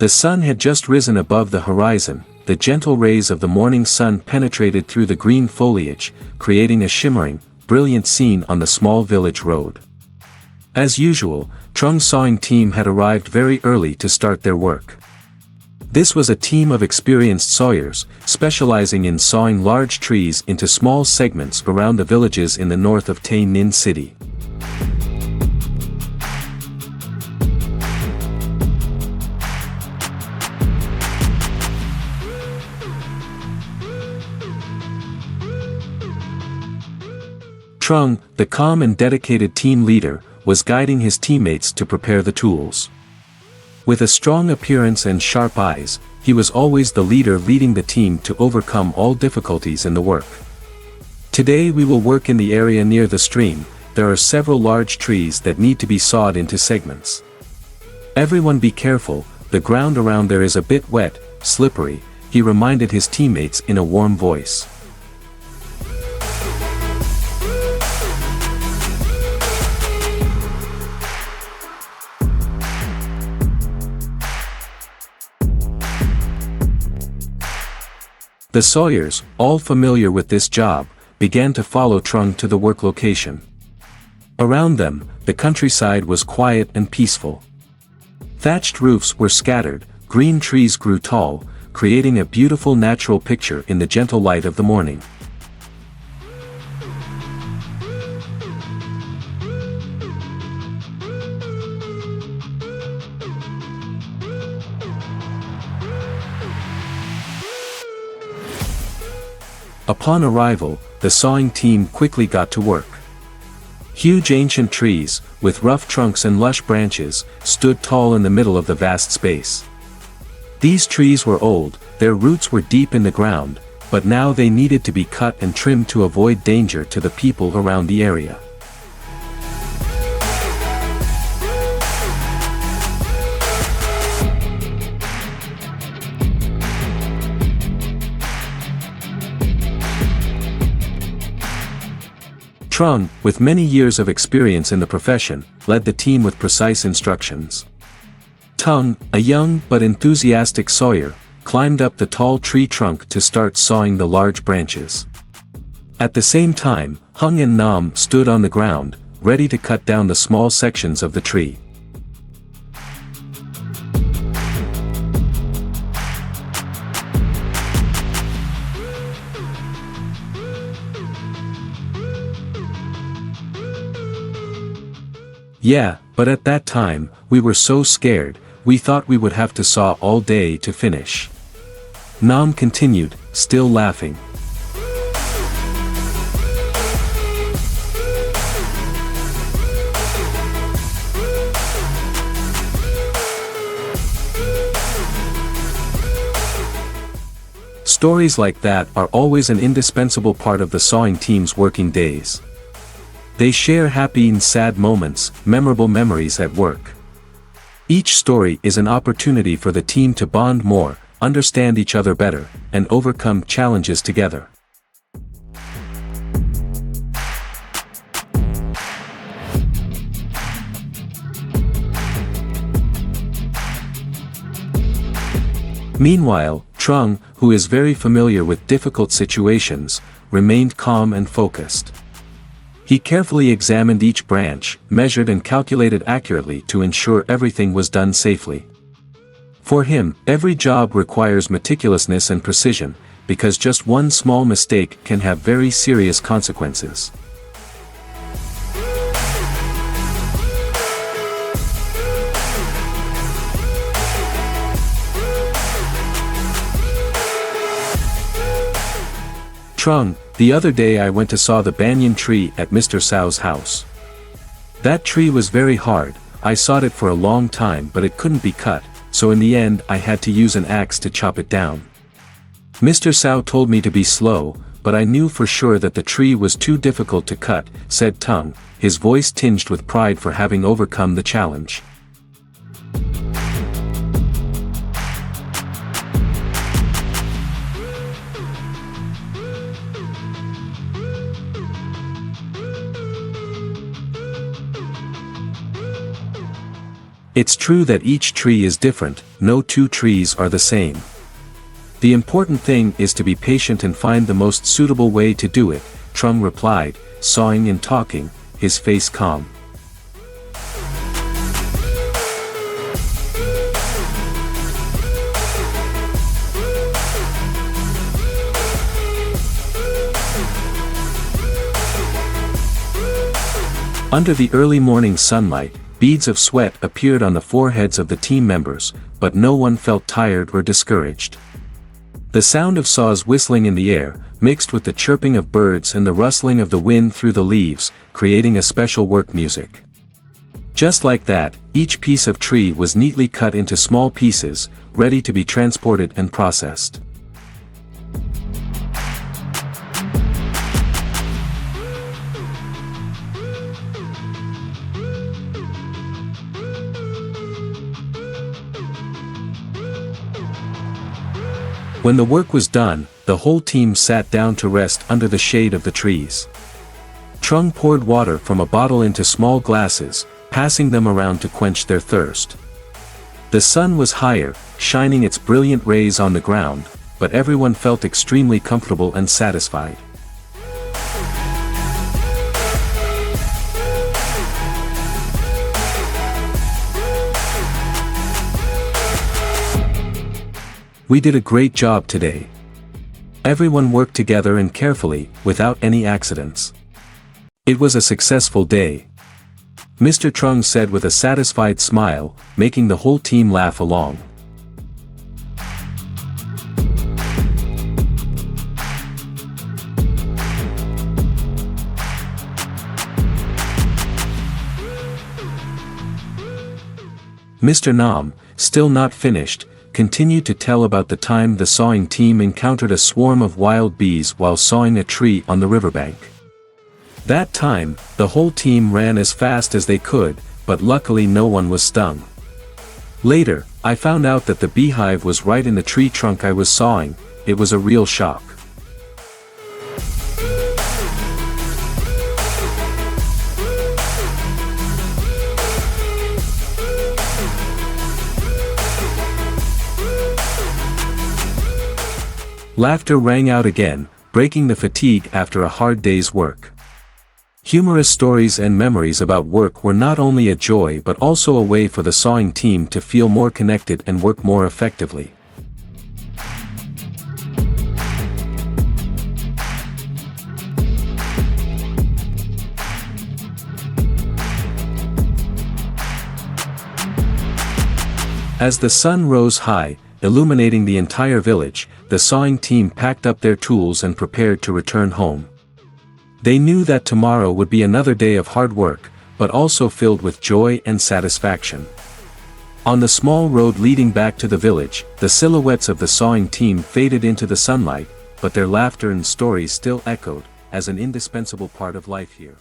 The sun had just risen above the horizon. The gentle rays of the morning sun penetrated through the green foliage, creating a shimmering, brilliant scene on the small village road. As usual, Trung's sawing team had arrived very early to start their work. This was a team of experienced sawyers, specializing in sawing large trees into small segments around the villages in the north of Tay Ninh City. Trung, the calm and dedicated team leader, was guiding his teammates to prepare the tools. With a strong appearance and sharp eyes, he was always the leader leading the team to overcome all difficulties in the work. Today we will work in the area near the stream. There are several large trees that need to be sawed into segments. Everyone be careful, the ground around there is a bit wet, slippery, he reminded his teammates in a warm voice. The sawyers, all familiar with this job, began to follow Trung to the work location. Around them, the countryside was quiet and peaceful. Thatched roofs were scattered, green trees grew tall, creating a beautiful natural picture in the gentle light of the morning. Upon arrival, the sawing team quickly got to work. Huge ancient trees, with rough trunks and lush branches, stood tall in the middle of the vast space. These trees were old, their roots were deep in the ground, but now they needed to be cut and trimmed to avoid danger to the people around the area. Trung, with many years of experience in the profession, led the team with precise instructions. Tung, a young but enthusiastic sawyer, climbed up the tall tree trunk to start sawing the large branches. At the same time, Hung and Nam stood on the ground, ready to cut down the small sections of the tree. Yeah, but at that time, we were so scared, we thought we would have to saw all day to finish. Nam continued, still laughing. Stories like that are always an indispensable part of the sawing team's working days. They share happy and sad moments, memorable memories at work. Each story is an opportunity for the team to bond more, understand each other better, and overcome challenges together. Meanwhile, Trung, who is very familiar with difficult situations, remained calm and focused. He carefully examined each branch, measured and calculated accurately to ensure everything was done safely. For him, every job requires meticulousness and precision, because just one small mistake can have very serious consequences. Trung, the other day I went to saw the banyan tree at Mr. Sao's house. That tree was very hard, I sawed it for a long time but it couldn't be cut, so in the end I had to use an axe to chop it down. Mr. Sao told me to be slow, but I knew for sure that the tree was too difficult to cut, said Tung, his voice tinged with pride for having overcome the challenge. It's true that each tree is different, no two trees are the same. The important thing is to be patient and find the most suitable way to do it, Trung replied, sawing and talking, his face calm. Under the early morning sunlight, beads of sweat appeared on the foreheads of the team members, but no one felt tired or discouraged. The sound of saws whistling in the air, mixed with the chirping of birds and the rustling of the wind through the leaves, creating a special work music. Just like that, each piece of tree was neatly cut into small pieces, ready to be transported and processed. When the work was done, the whole team sat down to rest under the shade of the trees. Trung poured water from a bottle into small glasses, passing them around to quench their thirst. The sun was higher, shining its brilliant rays on the ground, but everyone felt extremely comfortable and satisfied. We did a great job today. Everyone worked together and carefully, without any accidents. It was a successful day, Mr. Trung said with a satisfied smile, making the whole team laugh along. Mr. Nam, still not finished, continued to tell about the time the sawing team encountered a swarm of wild bees while sawing a tree on the riverbank. That time, the whole team ran as fast as they could, but luckily no one was stung. Later, I found out that the beehive was right in the tree trunk I was sawing. It was a real shock. Laughter rang out again, breaking the fatigue after a hard day's work. Humorous stories and memories about work were not only a joy but also a way for the sawing team to feel more connected and work more effectively. As the sun rose high, illuminating the entire village, the sawing team packed up their tools and prepared to return home. They knew that tomorrow would be another day of hard work, but also filled with joy and satisfaction. On the small road leading back to the village, the silhouettes of the sawing team faded into the sunlight, but their laughter and stories still echoed, as an indispensable part of life here.